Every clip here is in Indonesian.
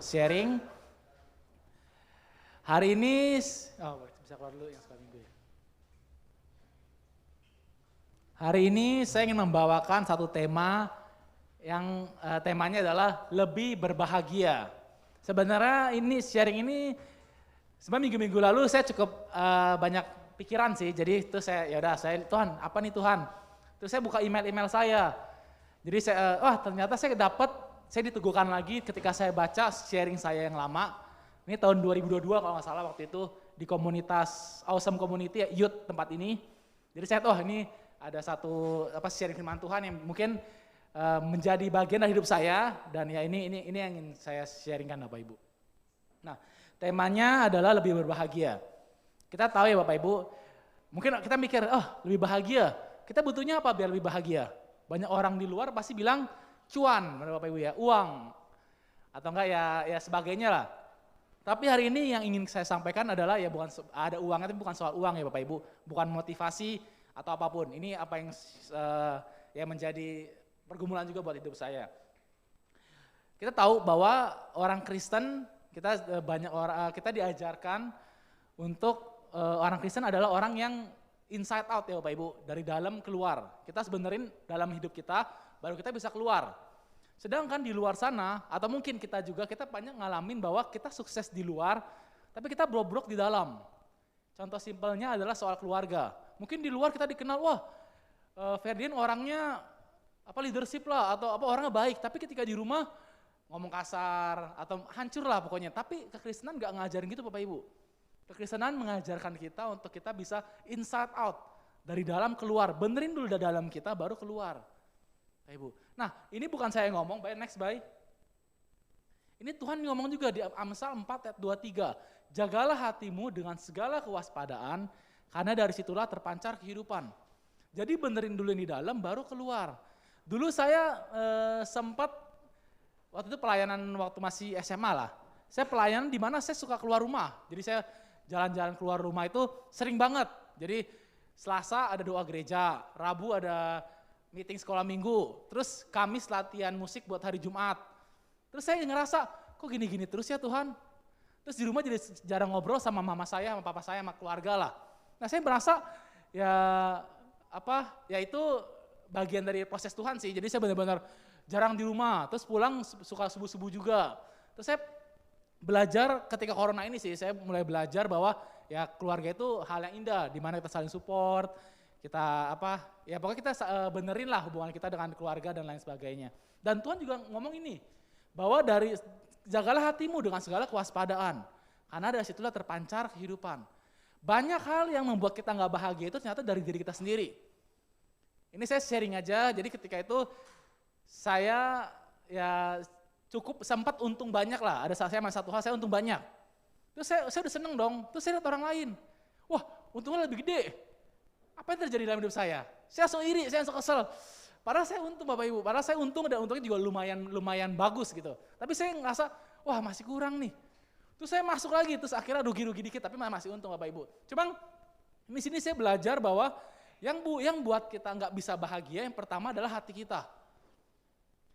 sharing. Hari ini, bisa keluar dulu yang sekali minggu ya. Hari ini saya ingin membawakan satu tema yang temanya adalah lebih berbahagia. Sebenarnya ini sharing ini sebenarnya minggu-minggu lalu saya cukup banyak pikiran sih. Jadi itu saya Tuhan apa nih Tuhan? Terus saya buka email saya. Jadi saya ternyata saya diteguhkan lagi ketika saya baca sharing saya yang lama. Ini tahun 2022 kalau nggak salah waktu itu di komunitas Awesome Community Youth tempat ini. Jadi saya ini ada satu sharing firman Tuhan yang mungkin menjadi bagian dari hidup saya dan ya ini yang ingin saya sharingkan Bapak Ibu. Nah, temanya adalah lebih berbahagia. Kita tahu ya Bapak Ibu, mungkin kita mikir, lebih bahagia. Kita butuhnya apa biar lebih bahagia? Banyak orang di luar pasti bilang cuan, Bapak Ibu ya, uang. Atau enggak ya sebagainya lah. Tapi hari ini yang ingin saya sampaikan adalah ya bukan ada uangnya, tapi bukan soal uang ya Bapak Ibu, bukan motivasi atau apapun. Ini apa yang yang menjadi pergumulan juga buat hidup saya. Kita tahu bahwa orang Kristen kita diajarkan untuk orang Kristen adalah orang yang inside out ya Bapak Ibu, dari dalam keluar. Kita sebenarnya dalam hidup kita baru kita bisa keluar. Sedangkan di luar sana, atau mungkin kita banyak ngalamin bahwa kita sukses di luar, tapi kita bobrok di dalam. Contoh simpelnya adalah soal keluarga. Mungkin di luar kita dikenal, Ferdian orangnya leadership lah, atau orangnya baik, tapi ketika di rumah ngomong kasar, atau hancur lah pokoknya. Tapi kekristenan gak ngajarin gitu Bapak Ibu. Kekristenan mengajarkan kita untuk kita bisa inside out, dari dalam keluar, benerin dulu dari dalam kita baru keluar. Bapak Ibu. Nah, ini bukan saya ngomong, next. Ini Tuhan ngomong juga di Amsal 4 ayat 23. Jagalah hatimu dengan segala kewaspadaan, karena dari situlah terpancar kehidupan. Jadi benerin dulu yang di dalam, baru keluar. Dulu saya sempat, waktu itu pelayanan waktu masih SMA lah. Saya pelayanan di mana saya suka keluar rumah. Jadi saya jalan-jalan keluar rumah itu sering banget. Jadi Selasa ada doa gereja, Rabu ada meeting sekolah minggu, terus Kamis latihan musik buat hari Jumat. Terus saya ngerasa, kok gini-gini terus ya Tuhan? Terus di rumah jadi jarang ngobrol sama mama saya, sama papa saya, sama keluarga lah. Nah saya merasa ya itu bagian dari proses Tuhan sih. Jadi saya benar-benar jarang di rumah, terus pulang suka subuh-subuh juga. Terus saya belajar ketika corona ini sih, saya mulai belajar bahwa ya keluarga itu hal yang indah, di mana kita saling support, kita pokoknya kita benerin lah hubungan kita dengan keluarga dan lain sebagainya. Dan Tuhan juga ngomong ini, bahwa dari jagalah hatimu dengan segala kewaspadaan, karena dari situlah terpancar kehidupan. Banyak hal yang membuat kita gak bahagia itu ternyata dari diri kita sendiri. Ini saya sharing aja, jadi ketika itu saya ya cukup sempat untung banyak lah, ada saat saya satu hal saya untung banyak. Terus saya udah seneng dong, terus saya lihat orang lain, wah untungnya lebih gede. Apa yang terjadi dalam hidup saya? Saya langsung iri, saya langsung kesel. Padahal saya untung Bapak Ibu, padahal saya untung dan untungnya juga lumayan bagus gitu. Tapi saya ngerasa, wah masih kurang nih. Terus saya masuk lagi, terus akhirnya rugi-rugi dikit, tapi masih untung Bapak Ibu. Cuman di sini saya belajar bahwa yang buat kita nggak bisa bahagia, yang pertama adalah hati kita.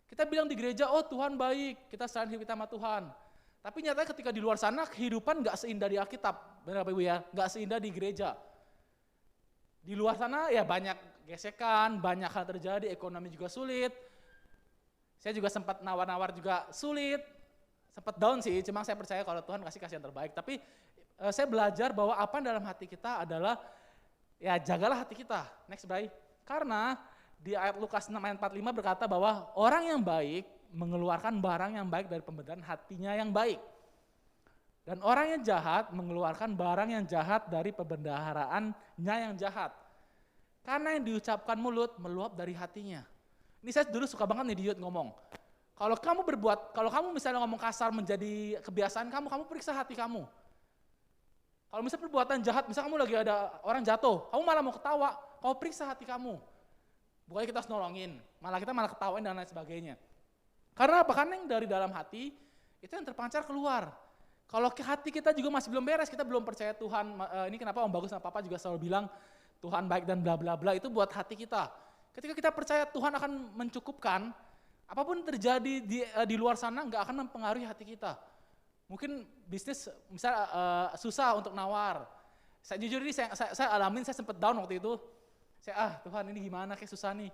Kita bilang di gereja, Tuhan baik, kita serahin hidup kita sama Tuhan. Tapi nyatanya ketika di luar sana, kehidupan nggak seindah di Alkitab, benar Bapak Ibu ya, nggak seindah di gereja. Di luar sana ya banyak gesekan, banyak hal terjadi, ekonomi juga sulit. Saya juga sempat nawar-nawar juga sulit, sempat down sih, cuma saya percaya kalau Tuhan kasih yang terbaik. Tapi saya belajar bahwa apa dalam hati kita adalah, ya jagalah hati kita. Next, Bray. Karena di ayat Lukas 6 ayat 45 berkata bahwa orang yang baik mengeluarkan barang yang baik dari pembenaran hatinya yang baik. Dan orang yang jahat mengeluarkan barang yang jahat dari pembendaharaannya yang jahat. Karena yang diucapkan mulut meluap dari hatinya. Ini saya dulu suka banget nih di Youth ngomong. Kalau kamu misalnya ngomong kasar menjadi kebiasaan kamu periksa hati kamu. Kalau misalnya perbuatan jahat, misalnya kamu lagi ada orang jatuh, kamu malah mau ketawa, kamu periksa hati kamu. Bukannya kita harus nolongin, kita malah ketawain dan lain sebagainya. Karena apa? Karena yang dari dalam hati, itu yang terpancar keluar. Kalau hati kita juga masih belum beres, kita belum percaya Tuhan, ini kenapa Om Bagus sama Papa juga selalu bilang, Tuhan baik dan bla bla bla, itu buat hati kita. Ketika kita percaya Tuhan akan mencukupkan, apapun terjadi di luar sana nggak akan mempengaruhi hati kita. Mungkin bisnis misalnya susah untuk nawar. Saya jujur ini saya alamin, saya sempat down waktu itu. Saya Tuhan ini gimana, kayak susah nih.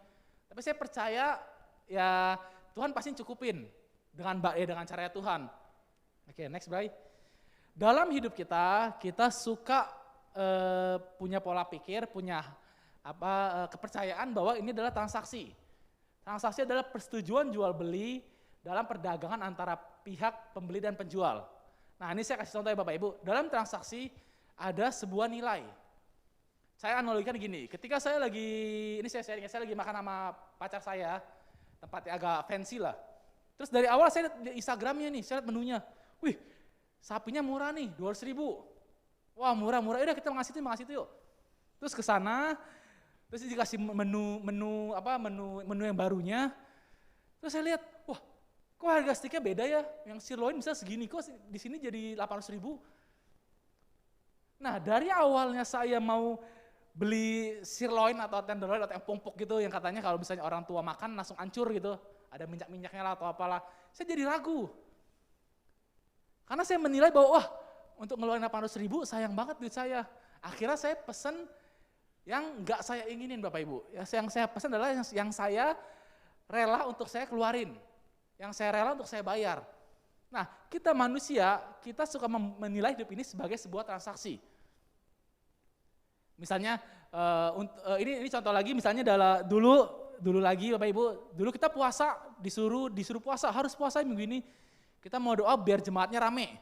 Tapi saya percaya ya Tuhan pasti cukupin dengan caranya Tuhan. Oke, next Bray. Dalam hidup kita suka punya pola pikir, punya kepercayaan bahwa ini adalah transaksi. Transaksi adalah persetujuan jual beli dalam perdagangan antara pihak pembeli dan penjual. Nah, ini saya kasih contoh ya Bapak Ibu. Dalam transaksi ada sebuah nilai. Saya analogikan gini, ketika saya lagi makan sama pacar saya, tempatnya agak fancy lah. Terus dari awal saya lihat di Instagramnya nih, saya lihat menunya. Wih, sapinya murah nih, 200.000. Wah, murah. Udah kita ngasih itu yuk. Terus ke sana, terus dikasih menu yang barunya. Terus saya lihat, wah, kok harga steaknya beda ya? Yang sirloin bisa segini, kok di sini jadi 800.000. Nah, dari awalnya saya mau beli sirloin atau tenderloin atau yang pompok gitu, yang katanya kalau misalnya orang tua makan langsung hancur gitu, ada minyak-minyaknya lah atau apalah, saya jadi ragu. Karena saya menilai bahwa wah, untuk ngeluarin 800.000 sayang banget duit saya. Akhirnya saya pesen yang enggak saya inginin Bapak Ibu. Yang saya pesen adalah yang saya rela untuk saya keluarin, yang saya rela untuk saya bayar. Nah, kita manusia, kita suka menilai hidup ini sebagai sebuah transaksi. Misalnya, ini contoh lagi, misalnya dulu lagi Bapak Ibu, dulu kita puasa, disuruh puasa, harus puasa minggu ini. Kita mau doa biar jemaatnya rame.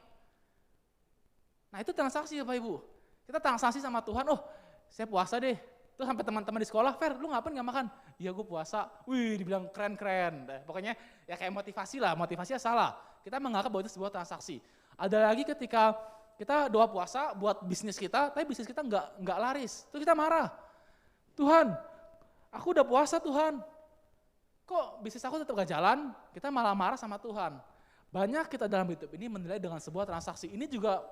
Nah, itu transaksi Bapak Ibu. Kita transaksi sama Tuhan, saya puasa deh. Terus sampai teman-teman di sekolah, Fer, lu ngapain gak makan? Iya gue puasa. Wih, dibilang keren-keren. Pokoknya ya kayak motivasi lah, motivasinya salah. Kita menganggap bahwa itu sebuah transaksi. Ada lagi ketika kita doa puasa buat bisnis kita, tapi bisnis kita nggak laris. Terus kita marah. Tuhan, aku udah puasa Tuhan. Kok bisnis aku tetap gak jalan? Kita malah marah sama Tuhan. Banyak kita dalam hidup ini menilai dengan sebuah transaksi. Ini juga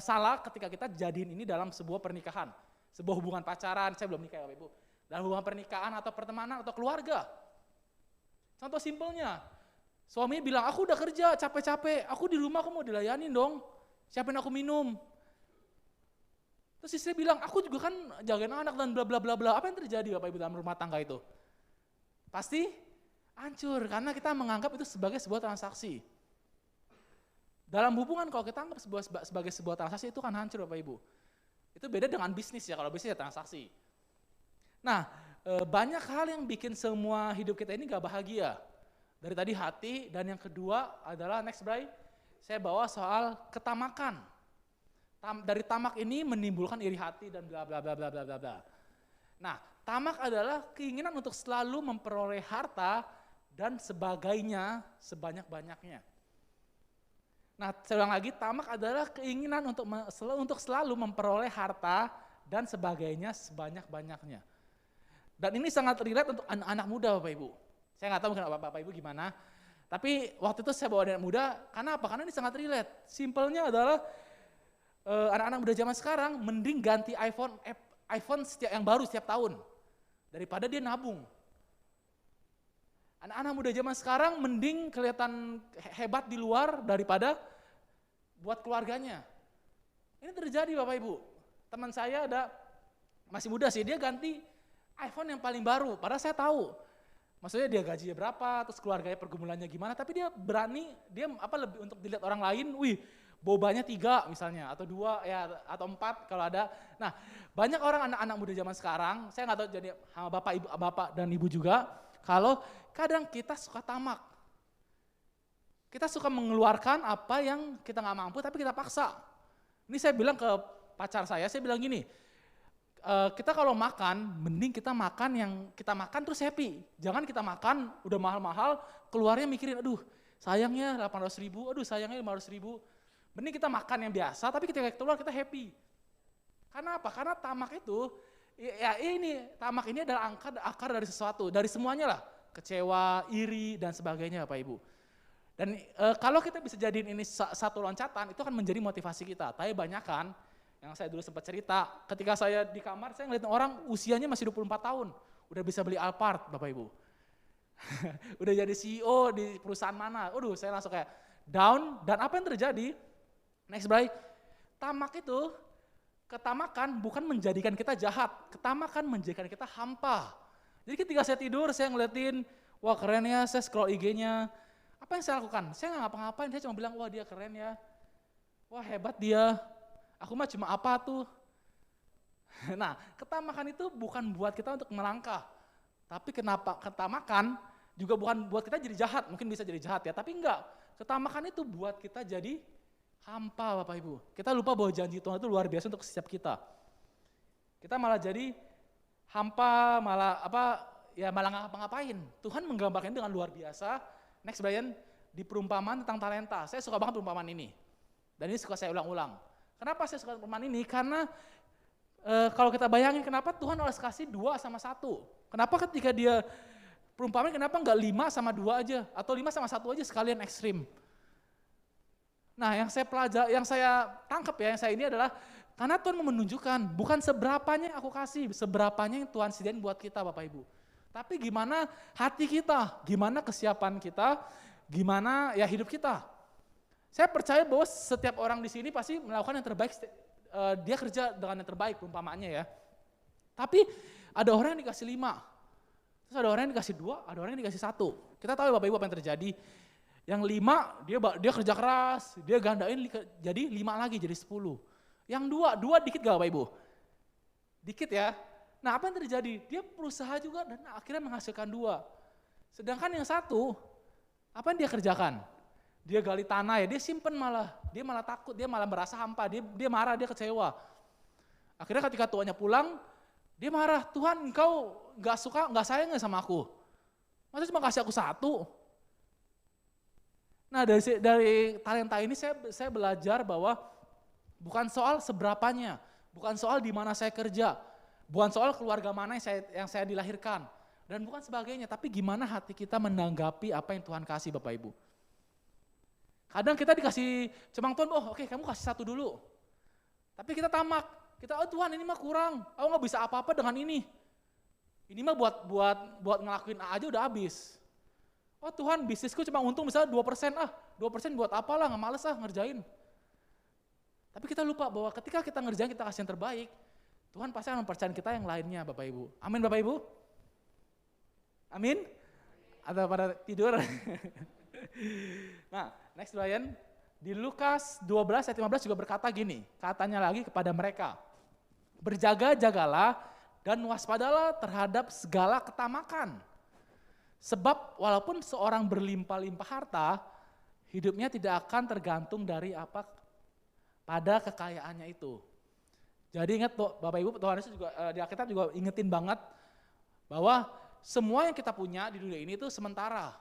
salah ketika kita jadiin ini dalam sebuah pernikahan. Sebuah hubungan pacaran, saya belum nikah ya Bapak Ibu. Dalam hubungan pernikahan atau pertemanan atau keluarga. Contoh simpelnya, suami bilang, aku udah kerja capek-capek, aku di rumah aku mau dilayanin dong. Siapin aku minum. Terus istri bilang, aku juga kan jagain anak dan bla bla bla bla. Apa yang terjadi Bapak Ibu dalam rumah tangga itu? Pasti hancur karena kita menganggap itu sebagai sebuah transaksi. Dalam hubungan kalau kita anggap sebagai sebuah transaksi itu kan hancur Bapak Ibu. Itu beda dengan bisnis ya, kalau bisnis ya transaksi. Nah, banyak hal yang bikin semua hidup kita ini gak bahagia. Dari tadi hati, dan yang kedua adalah next Bray, saya bawa soal ketamakan. Dari tamak ini menimbulkan iri hati dan bla bla bla bla bla bla. Nah, tamak adalah keinginan untuk selalu memperoleh harta dan sebagainya sebanyak-banyaknya. Nah, saya ulang lagi, tamak adalah keinginan untuk selalu memperoleh harta dan sebagainya sebanyak-banyaknya. Dan ini sangat relate untuk anak-anak muda Bapak Ibu. Saya nggak tahu mungkin Bapak Ibu gimana, tapi waktu itu saya bawa anak muda, karena apa? Karena ini sangat relate. Simpelnya adalah anak-anak muda zaman sekarang mending ganti iPhone yang baru setiap tahun, daripada dia nabung. Anak-anak muda zaman sekarang mending kelihatan hebat di luar daripada buat keluarganya. Ini terjadi Bapak Ibu. Teman saya masih muda sih, dia ganti iPhone yang paling baru. Padahal saya tahu, maksudnya dia gajinya berapa, terus keluarganya pergumulannya gimana. Tapi dia berani, lebih untuk dilihat orang lain. Wih, bobanya 3 misalnya, atau 2 ya, atau 4 kalau ada. Nah, banyak orang anak-anak muda zaman sekarang, saya nggak tahu jadi sama bapak dan ibu juga. Kalau kadang kita suka tamak, kita suka mengeluarkan apa yang kita nggak mampu tapi kita paksa. Ini saya bilang ke pacar saya bilang gini, kita kalau makan, mending kita makan yang kita makan terus happy. Jangan kita makan udah mahal-mahal, keluarnya mikirin, aduh sayangnya 800.000, aduh sayangnya 500.000. Mending kita makan yang biasa tapi ketika keluar kita happy. Karena apa? Karena tamak itu, tamak ini adalah akar dari sesuatu, dari semuanya lah. Kecewa, iri, dan sebagainya Bapak Ibu. Dan kalau kita bisa jadiin ini satu loncatan, itu akan menjadi motivasi kita. Tapi banyak kan, yang saya dulu sempat cerita, ketika saya di kamar, saya ngeliat orang usianya masih 24 tahun, udah bisa beli Alphard Bapak Ibu. Udah jadi CEO di perusahaan mana, saya langsung kayak down, dan apa yang terjadi? Next Bray, tamak itu, ketamakan bukan menjadikan kita jahat, ketamakan menjadikan kita hampa. Jadi ketika saya tidur, saya ngeliatin, wah keren ya, saya scroll IG-nya. Apa yang saya lakukan? Saya nggak ngapa-ngapain, saya cuma bilang, wah dia keren ya. Wah hebat dia, aku mah cuma apa tuh. Nah, ketamakan itu bukan buat kita untuk melangkah. Tapi kenapa ketamakan juga bukan buat kita jadi jahat, mungkin bisa jadi jahat ya, tapi enggak. Ketamakan itu buat kita jadi hampa Bapak Ibu. Kita lupa bahwa janji Tuhan itu luar biasa untuk setiap kita. Kita malah jadi hampa, malah malah ngapa-ngapain. Tuhan menggambarkan dengan luar biasa. Next Brian, di perumpamaan tentang talenta. Saya suka banget perumpamaan ini. Dan ini suka saya ulang-ulang. Kenapa saya suka perumpamaan ini? Karena kalau kita bayangin kenapa Tuhan harus kasih 2 sama 1. Kenapa ketika dia perumpamaan kenapa enggak 5 sama 2 aja? Atau 5 sama 1 aja sekalian ekstrim. Nah yang saya tangkap ya, yang saya ini adalah karena Tuhan mau menunjukkan bukan seberapanya aku kasih, seberapanya yang Tuhan sediain buat kita Bapak Ibu. Tapi gimana hati kita, gimana kesiapan kita, gimana ya hidup kita. Saya percaya bahwa setiap orang di sini pasti melakukan yang terbaik, dia kerja dengan yang terbaik umpamanya ya. Tapi ada orang yang dikasih 5, terus ada orang yang dikasih 2, ada orang yang dikasih 1. Kita tahu Bapak Ibu apa yang terjadi. Yang 5 dia kerja keras, dia gandain jadi 5 lagi jadi 10. Yang 2 dikit gak Bapak Ibu? Dikit ya. Nah apa yang terjadi? Dia berusaha juga dan akhirnya menghasilkan 2. Sedangkan yang 1, apa yang dia kerjakan? Dia gali tanah ya, dia simpen malah. Dia malah takut, dia malah merasa hampa, dia marah, dia kecewa. Akhirnya ketika tuannya pulang, dia marah, Tuhan engkau gak sayang sama aku. Masa cuma kasih aku 1? Nah dari talenta ini saya belajar bahwa bukan soal seberapanya, bukan soal di mana saya kerja, bukan soal keluarga mana yang saya dilahirkan, dan bukan sebagainya, tapi gimana hati kita menanggapi apa yang Tuhan kasih Bapak Ibu. Kadang kita dikasih cemang Tuhan, oke, kamu kasih 1 dulu. Tapi kita tamak, Tuhan ini mah kurang, aku gak bisa apa-apa dengan ini. Ini mah buat ngelakuin A aja udah habis. Oh Tuhan, bisnisku cuma untung misalnya 2%, 2% buat apalah, gak males ngerjain. Tapi kita lupa bahwa ketika kita ngerjain, kita kasih yang terbaik, Tuhan pasti akan mempercayain kita yang lainnya Bapak Ibu. Amin Bapak Ibu? Amin? Atau pada tidur? Nah, next Brian, di Lukas 12 ayat 15 juga berkata gini, katanya lagi kepada mereka, berjaga-jagalah dan waspadalah terhadap segala ketamakan. Sebab walaupun seorang berlimpah-limpah harta, hidupnya tidak akan tergantung dari apa pada kekayaannya itu. Jadi ingat Bapak Ibu, Tuhan Yesus juga di Alkitab juga ingetin banget bahwa semua yang kita punya di dunia ini itu sementara.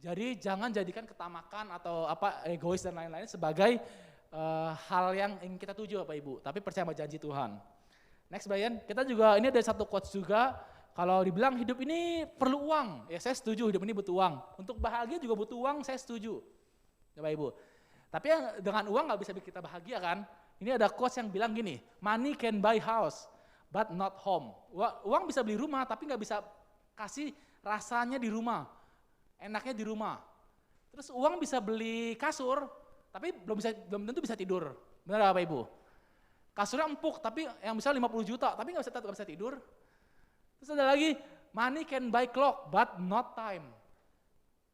Jadi jangan jadikan ketamakan atau egois dan lain-lain sebagai hal yang ingin kita tuju Bapak Ibu, tapi percaya sama janji Tuhan. Next Brian, kita juga ini ada satu quotes juga, kalau dibilang hidup ini perlu uang, ya saya setuju hidup ini butuh uang. Untuk bahagia juga butuh uang, saya setuju. Bapak Ibu. Tapi dengan uang gak bisa bikin kita bahagia kan? Ini ada quotes yang bilang gini, money can buy house, but not home. Uang bisa beli rumah, tapi gak bisa kasih rasanya di rumah. Enaknya di rumah. Terus uang bisa beli kasur, tapi belum tentu bisa tidur. Benar Bapak Ibu? Kasurnya empuk, tapi yang bisa 50 juta, tapi gak bisa tidur. Terus ada lagi, money can buy clock, but not time.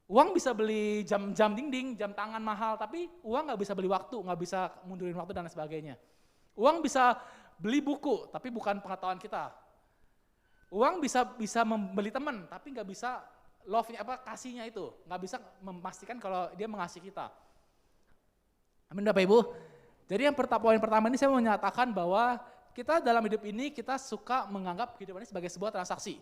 Uang bisa beli jam dinding, jam tangan mahal, tapi uang gak bisa beli waktu, gak bisa mundurin waktu dan sebagainya. Uang bisa beli buku, tapi bukan pengetahuan kita. Uang bisa membeli teman, tapi gak bisa love-nya kasihnya itu, nggak bisa memastikan kalau dia mengasihi kita. Amin Bapak Ibu. Jadi poin pertama ini saya mau menyatakan bahwa kita dalam hidup ini kita suka menganggap kehidupan ini sebagai sebuah transaksi.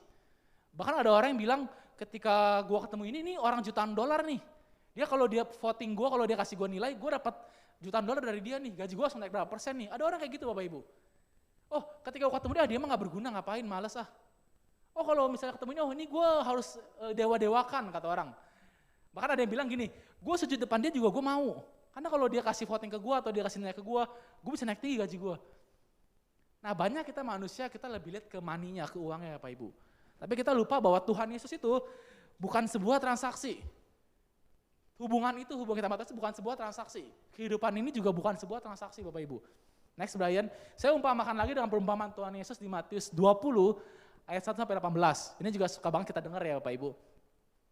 Bahkan ada orang yang bilang ketika gua ketemu ini orang jutaan dolar nih. Dia kalau dia voting gua, kalau dia kasih gua nilai, gua dapat jutaan dolar dari dia nih. Gaji gua langsung naik berapa persen nih. Ada orang kayak gitu Bapak Ibu. Oh ketika gua ketemu dia mah nggak berguna, ngapain, males Oh kalau misalnya ketemu ini gue harus dewa-dewakan kata orang. Bahkan ada yang bilang gini, gue sujud depan dia juga gue mau. Karena kalau dia kasih voting ke gue atau dia kasih nilai ke gue bisa naik tinggi gaji gue. Nah banyak kita manusia, kita lebih lihat ke maninya, ke uangnya Bapak Ibu. Tapi kita lupa bahwa Tuhan Yesus itu bukan sebuah transaksi. Hubungan kita sama Tuhan itu bukan sebuah transaksi. Kehidupan ini juga bukan sebuah transaksi Bapak Ibu. Next Brian, saya umpamakan lagi dengan perumpamaan Tuhan Yesus di Matius 20 ayat 1 sampai 18. Ini juga suka banget kita dengar ya Bapak Ibu.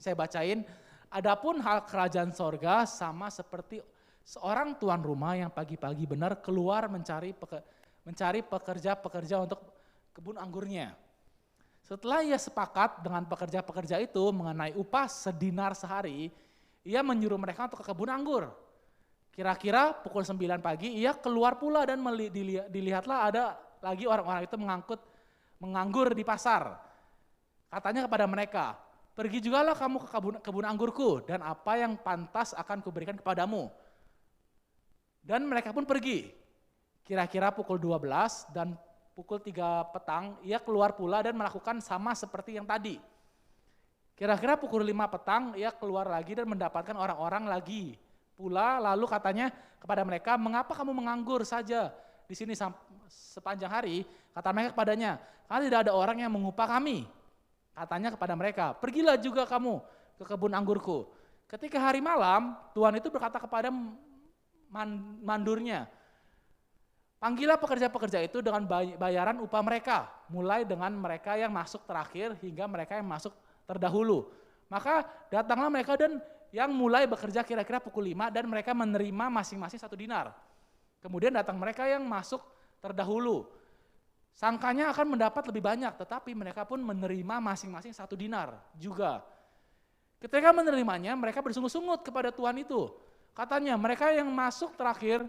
Saya bacain, adapun hal kerajaan sorga sama seperti seorang tuan rumah yang pagi-pagi benar keluar mencari pekerja-pekerja untuk kebun anggurnya. Setelah ia sepakat dengan pekerja-pekerja itu mengenai upah sedinar sehari, ia menyuruh mereka untuk ke kebun anggur. Kira-kira pukul 9 pagi ia keluar pula dan dilihatlah ada lagi orang-orang itu menganggur di pasar. Katanya kepada mereka, pergi jugalah kamu ke kebun anggurku dan apa yang pantas akan kuberikan kepadamu. Dan mereka pun pergi. Kira-kira pukul 12 dan pukul 3 petang ia keluar pula dan melakukan sama seperti yang tadi. Kira-kira pukul 5 petang ia keluar lagi dan mendapatkan orang-orang lagi pula, lalu katanya kepada mereka, mengapa kamu menganggur saja di sini sepanjang hari? Kata mereka kepadanya, karena tidak ada orang yang mengupah kami. Katanya kepada mereka, pergilah juga kamu ke kebun anggurku. Ketika hari malam, Tuhan itu berkata kepada mandurnya, panggillah pekerja-pekerja itu dengan bayaran upah mereka, mulai dengan mereka yang masuk terakhir hingga mereka yang masuk terdahulu. Maka datanglah mereka dan yang mulai bekerja kira-kira pukul 5 dan mereka menerima masing-masing 1 dinar. Kemudian datang mereka yang masuk terdahulu. Sangkanya akan mendapat lebih banyak, tetapi mereka pun menerima masing-masing 1 dinar juga. Ketika menerimanya, mereka bersungut-sungut kepada Tuhan itu. Katanya, mereka yang masuk terakhir,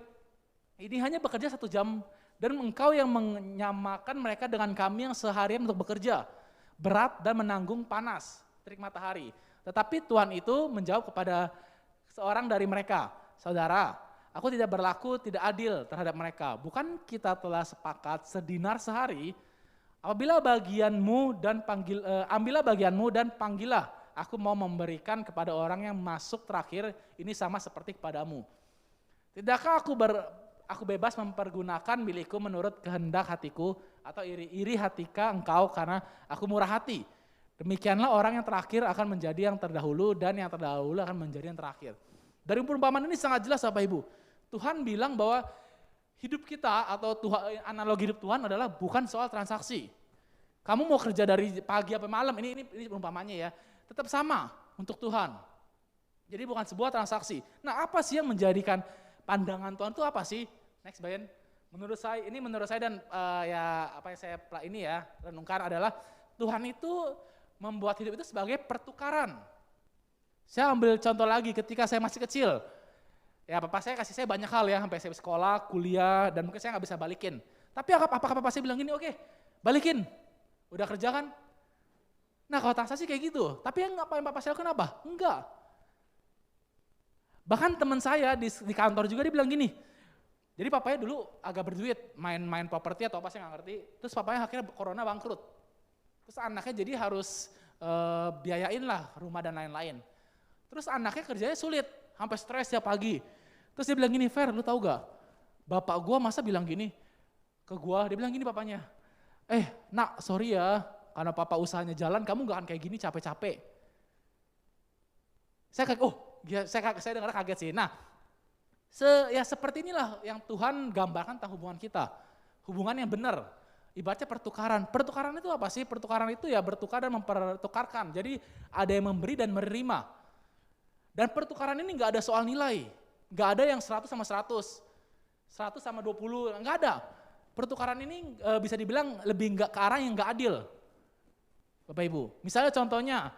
ini hanya bekerja 1 jam, dan engkau yang menyamakan mereka dengan kami yang seharian untuk bekerja, berat dan menanggung panas, terik matahari. Tetapi Tuhan itu menjawab kepada seorang dari mereka, saudara, aku tidak berlaku tidak adil terhadap mereka. Bukan kita telah sepakat sedinar sehari, ambillah bagianmu dan panggillah. Aku mau memberikan kepada orang yang masuk terakhir ini sama seperti kepadamu. Tidakkah aku bebas mempergunakan milikku menurut kehendak hatiku atau iri hatika engkau karena aku murah hati. Demikianlah orang yang terakhir akan menjadi yang terdahulu dan yang terdahulu akan menjadi yang terakhir. Dari perumpamaan ini sangat jelas Bapak Ibu. Tuhan bilang bahwa hidup kita atau analogi hidup Tuhan adalah bukan soal transaksi. Kamu mau kerja dari pagi sampai malam, ini perumpamannya ya, tetap sama untuk Tuhan. Jadi bukan sebuah transaksi. Nah apa sih yang menjadikan pandangan Tuhan itu apa sih? Next Brian. Menurut saya dan apa yang saya renungkan adalah Tuhan itu membuat hidup itu sebagai pertukaran. Saya ambil contoh lagi ketika saya masih kecil. Ya papa saya kasih saya banyak hal ya, sampai saya sekolah, kuliah, dan mungkin saya nggak bisa balikin. Tapi apakah papa saya bilang gini, oke, balikin, udah kerja kan? Nah kalau transaksi kayak gitu, tapi apa yang papa saya lakukan apa? Enggak. Bahkan teman saya di kantor juga dia bilang gini, jadi papanya dulu agak berduit, main properti atau apa saya nggak ngerti, terus papanya akhirnya corona bangkrut. Terus anaknya jadi harus biayain lah rumah dan lain-lain. Terus anaknya kerjanya sulit, sampai stres tiap pagi. Terus dia bilang gini, Fer, lu tahu gak? Bapak gua masa bilang gini ke gua, dia bilang gini papanya, nak sorry ya, karena papa usahanya jalan, kamu gak akan kayak gini capek-capek. Saya dengar kaget sih. Nah, seperti inilah yang Tuhan gambarkan tentang hubungan kita. Hubungan yang benar. Ibaratnya pertukaran. Pertukaran itu apa sih? Pertukaran itu ya bertukar dan mempertukarkan. Jadi ada yang memberi dan menerima. Dan pertukaran ini gak ada soal nilai. Gak ada yang 100 sama 100. 100 sama 20, gak ada. Pertukaran ini bisa dibilang lebih gak ke arah yang gak adil. Bapak Ibu, misalnya contohnya,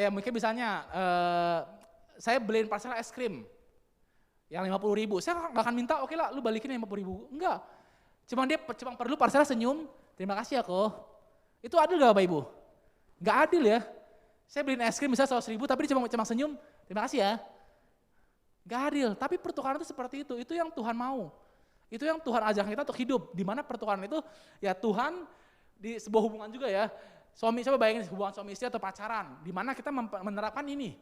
mungkin misalnya saya beliin parcel es krim yang 50.000, saya gak akan minta oke lah lu balikin 50.000, enggak. Cuma perlu parcel senyum, terima kasih ya kok. Itu adil gak Bapak Ibu? Gak adil ya. Saya beliin es krim misalnya 100.000 tapi dia cuma senyum, terima kasih ya. Gak adil, tapi pertukaran itu seperti itu yang Tuhan mau. Itu yang Tuhan ajarkan kita untuk hidup, di mana pertukaran itu ya Tuhan di sebuah hubungan juga ya. Coba bayangin hubungan suami istri atau pacaran, di mana kita menerapkan ini.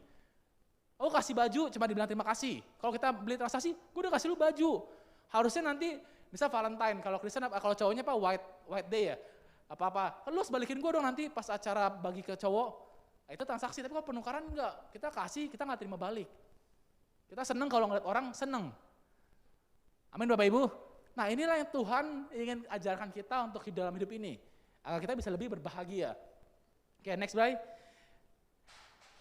Oh kasih baju, cuma dibilang terima kasih. Kalau kita beli transaksi, gue udah kasih lu baju. Harusnya nanti, misal Valentine, kalau Kristen, kalau cowoknya white day ya, apa-apa. Lu harus balikin gue dong nanti pas acara bagi ke cowok. Nah, itu transaksi, tapi kalau penukaran enggak. Kita kasih, kita nggak terima balik. Kita seneng kalau ngeliat orang seneng. Amin Bapak Ibu. Nah inilah yang Tuhan ingin ajarkan kita untuk hidup dalam hidup ini. Agar kita bisa lebih berbahagia. Oke, next Bray.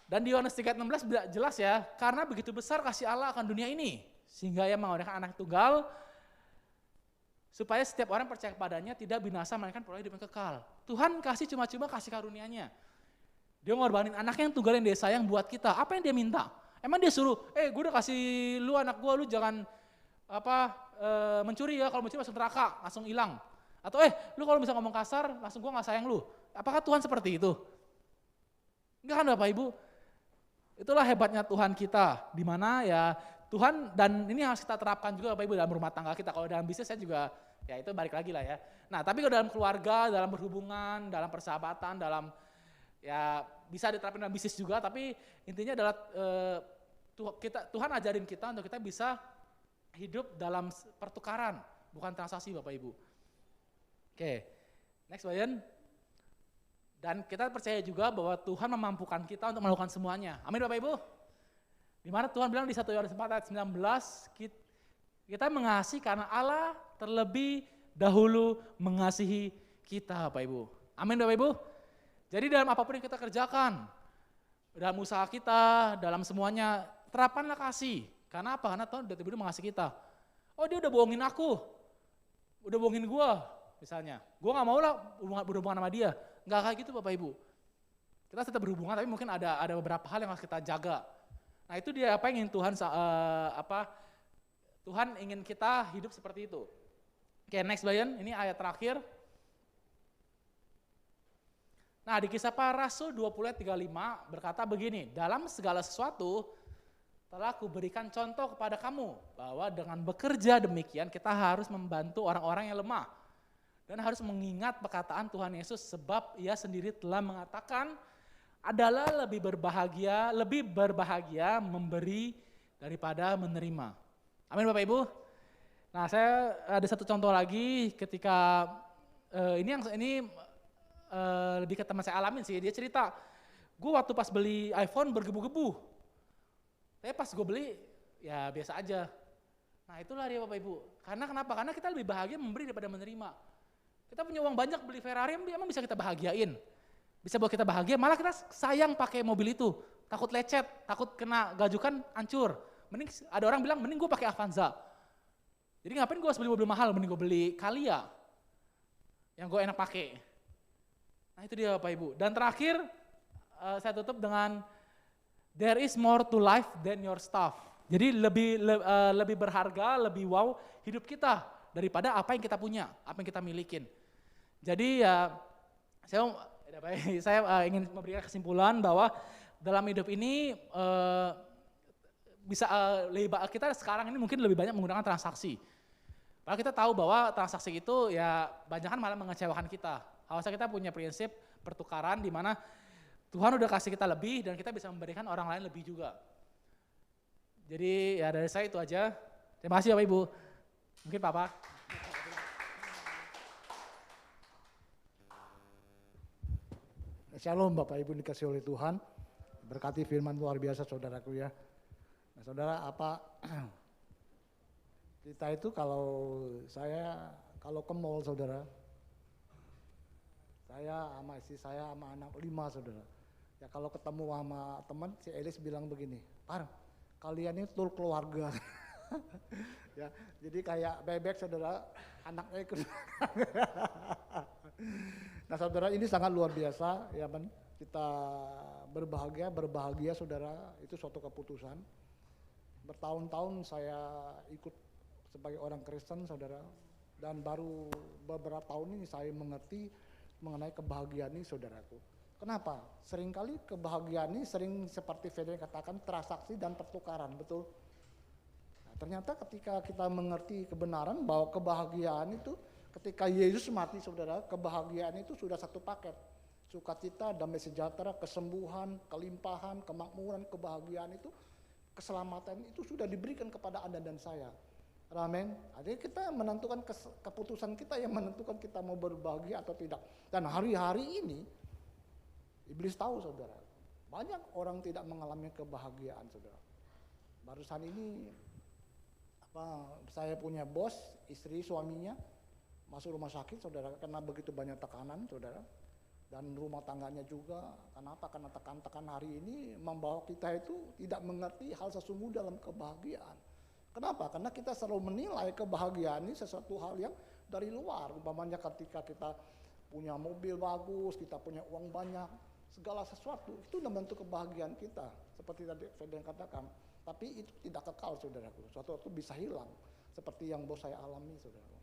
Dan di Yohanes 3:16 jelas ya, karena begitu besar kasih Allah akan dunia ini, sehingga Ia mengorbankan anak tunggal, supaya setiap orang percaya kepadanya tidak binasa melainkan peroleh hidup yang kekal. Tuhan kasih cuma-cuma kasih karunia-Nya. Dia ngorbanin anaknya yang tunggal yang dia sayang buat kita. Apa yang dia minta? Emang dia suruh, gue udah kasih lu anak gue, lu jangan mencuri ya, kalau mencuri langsung neraka, langsung hilang. Atau lu kalau bisa ngomong kasar, langsung gue gak sayang lu. Apakah Tuhan seperti itu? Enggak kan Bapak Ibu? Itulah hebatnya Tuhan kita, di mana ya Tuhan, dan ini harus kita terapkan juga Bapak Ibu dalam rumah tangga kita. Kalau dalam bisnis saya juga, ya itu balik lagi lah ya. Nah tapi kalau dalam keluarga, dalam berhubungan, dalam persahabatan, dalam ya bisa diterapkan dalam bisnis juga, tapi intinya adalah Tuhan ajarin kita untuk kita bisa hidup dalam pertukaran, bukan transaksi Bapak Ibu. Oke, next Bayan. Dan kita percaya juga bahwa Tuhan memampukan kita untuk melakukan semuanya. Amin Bapak Ibu. Di mana Tuhan bilang di 1 Yohanes 4 ayat 19, kita mengasihi karena Allah terlebih dahulu mengasihi kita Bapak Ibu. Amin Bapak Ibu. Jadi dalam apapun yang kita kerjakan, dalam usaha kita, dalam semuanya, terapkanlah kasih. Karena apa? Karena Tuhan udah mengasihi kita. Oh dia udah bohongin aku, udah bohongin gua misalnya. Gua gak mau lah berhubungan sama dia. Enggak kayak gitu Bapak Ibu. Kita tetap berhubungan tapi mungkin ada beberapa hal yang harus kita jaga. Nah itu dia apa yang ingin Tuhan ingin kita hidup seperti itu. Oke, next Bayan, ini ayat terakhir. Nah di Kisah Para Rasul 20:35 berkata begini, dalam segala sesuatu telah kuberikan contoh kepada kamu bahwa dengan bekerja demikian kita harus membantu orang-orang yang lemah. Dan harus mengingat perkataan Tuhan Yesus sebab Ia sendiri telah mengatakan adalah lebih berbahagia memberi daripada menerima. Amin Bapak Ibu. Nah saya ada satu contoh lagi ketika ini lebih ke teman saya alamin sih. Dia cerita, gue waktu pas beli iPhone bergebu-gebu. Tapi pas gue beli ya biasa aja. Nah itulah dia Bapak Ibu. Karena kenapa? Karena kita lebih bahagia memberi daripada menerima. Kita punya uang banyak beli Ferrari, emang bisa kita bahagiain. Bisa buat kita bahagia, malah kita sayang pakai mobil itu. Takut lecet, takut kena gajukan, hancur. Mending ada orang bilang, mending gue pakai Avanza. Jadi ngapain gue harus beli mobil mahal, mending gue beli Calya. Yang gue enak pakai. Nah itu dia Bapak Ibu. Dan terakhir, saya tutup dengan, there is more to life than your stuff. Jadi lebih berharga, lebih wow hidup kita daripada apa yang kita punya, apa yang kita milikin. Jadi ya saya ingin memberikan kesimpulan bahwa dalam hidup ini kita sekarang ini mungkin lebih banyak menggunakan transaksi. Padahal kita tahu bahwa transaksi itu ya banyak kan malah mengecewakan kita. Harusnya kita punya prinsip pertukaran di mana Tuhan udah kasih kita lebih dan kita bisa memberikan orang lain lebih juga. Jadi ya dari saya itu aja. Terima kasih Bapak Ibu. Mungkin Papa. Shalom Bapak Ibu dikasih oleh Tuhan. Berkati firman luar biasa saudaraku ya. Nah saudara kita itu kalau ke mall saudara. Saya sama istri saya sama anak 5 saudara. Ya kalau ketemu sama teman si Elis bilang begini, Par, kalian ini tur keluarga. Ya, jadi kayak bebek saudara, anaknya ikut. Nah saudara ini sangat luar biasa ya kan, kita berbahagia saudara, itu suatu keputusan. Bertahun-tahun saya ikut sebagai orang Kristen saudara, dan baru beberapa tahun ini saya mengerti mengenai kebahagiaan ini saudaraku. Kenapa? Seringkali kebahagiaan ini sering seperti Fede katakan transaksi dan pertukaran, betul? Ternyata ketika kita mengerti kebenaran bahwa kebahagiaan itu ketika Yesus mati saudara, kebahagiaan itu sudah satu paket. Sukacita, damai sejahtera, kesembuhan, kelimpahan, kemakmuran, kebahagiaan itu, keselamatan itu sudah diberikan kepada Anda dan saya. Amin. Jadi kita menentukan keputusan kita yang menentukan kita mau berbahagia atau tidak. Dan hari-hari ini iblis tahu saudara, banyak orang tidak mengalami kebahagiaan saudara. Barusan ini saya punya bos, istri suaminya masuk rumah sakit saudara, karena begitu banyak tekanan saudara. Dan rumah tangganya juga, kenapa? Karena tekan-tekan hari ini membawa kita itu tidak mengerti hal sesungguh dalam kebahagiaan. Kenapa? Karena kita selalu menilai kebahagiaan ini sesuatu hal yang dari luar. Umpamanya ketika kita punya mobil bagus, kita punya uang banyak, segala sesuatu itu membentuk kebahagiaan kita. Seperti tadi Feden katakan, tapi itu tidak kekal saudaraku. Suatu waktu bisa hilang, seperti yang bos saya alami saudaraku.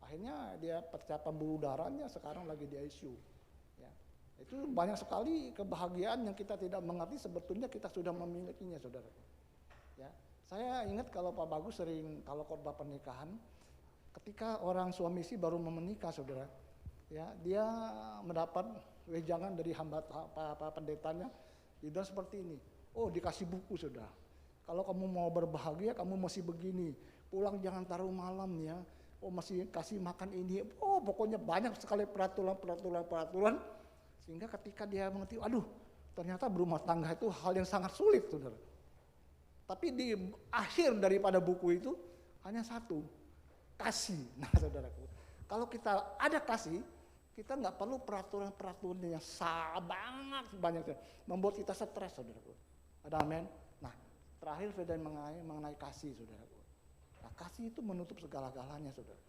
Akhirnya dia percaya pembuluh darahnya sekarang lagi di ICU. Ya. Itu banyak sekali kebahagiaan yang kita tidak mengerti, sebetulnya kita sudah memilikinya saudaraku. Ya. Saya ingat kalau Pak Bagus sering kalau khotbah pernikahan, ketika orang suami istri baru menikah saudara, ya dia mendapat wejangan dari hamba pendetanya, dia bilang seperti ini, oh dikasih buku saudara, kalau kamu mau berbahagia kamu mesti begini, pulang jangan taruh malam ya, oh masih kasih makan ini, oh pokoknya banyak sekali peraturan, sehingga ketika dia mengerti, aduh ternyata berumah tangga itu hal yang sangat sulit saudara. Tapi di akhir daripada buku itu hanya satu, kasih. Nah saudaraku, kalau kita ada kasih, kita nggak perlu peraturan-peraturan yang banget banyak, membuat kita stres saudaraku. Ada amin. Nah terakhir Feden mengenai kasih saudaraku. Nah kasih itu menutup segala-galanya saudara.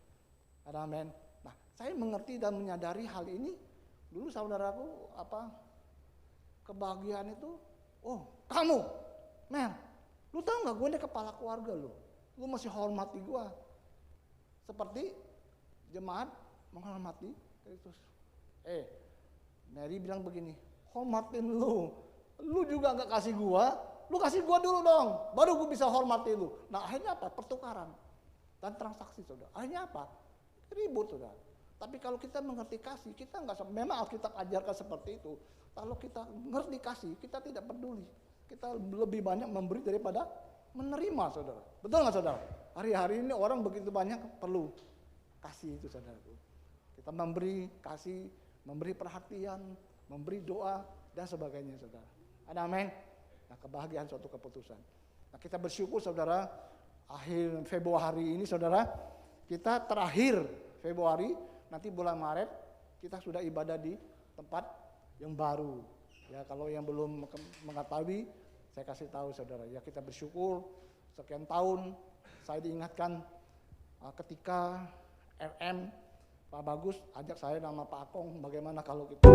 Ada amin. Nah saya mengerti dan menyadari hal ini dulu saudaraku, kebahagiaan itu, oh kamu, Mer, lu tahu nggak gue ini kepala keluarga lu masih hormati gue seperti jemaat menghormati Kristus. Mary bilang begini, hormatin lu juga nggak kasih gue, lu kasih gue dulu dong, baru gue bisa hormati lu. Nah akhirnya apa? Pertukaran dan transaksi saudara. Akhirnya apa? Ribut saudara. Tapi kalau kita mengerti kasih, kita nggak, memang Alkitab ajarkan seperti itu. Kalau kita ngerti kasih, kita tidak peduli. Kita lebih banyak memberi daripada menerima saudara. Betul nggak saudara? Hari-hari ini orang begitu banyak perlu kasih itu saudaraku. Kita memberi kasih, memberi perhatian, memberi doa dan sebagainya saudara. Ada amin? Nah kebahagiaan suatu keputusan. Nah kita bersyukur saudara, akhir Februari ini saudara, kita terakhir Februari, nanti bulan Maret kita sudah ibadah di tempat yang baru. Ya kalau yang belum mengetahui, saya kasih tahu saudara. Ya kita bersyukur sekian tahun saya diingatkan ketika RM Pak Bagus ajak saya nama Pak Akong, bagaimana kalau kita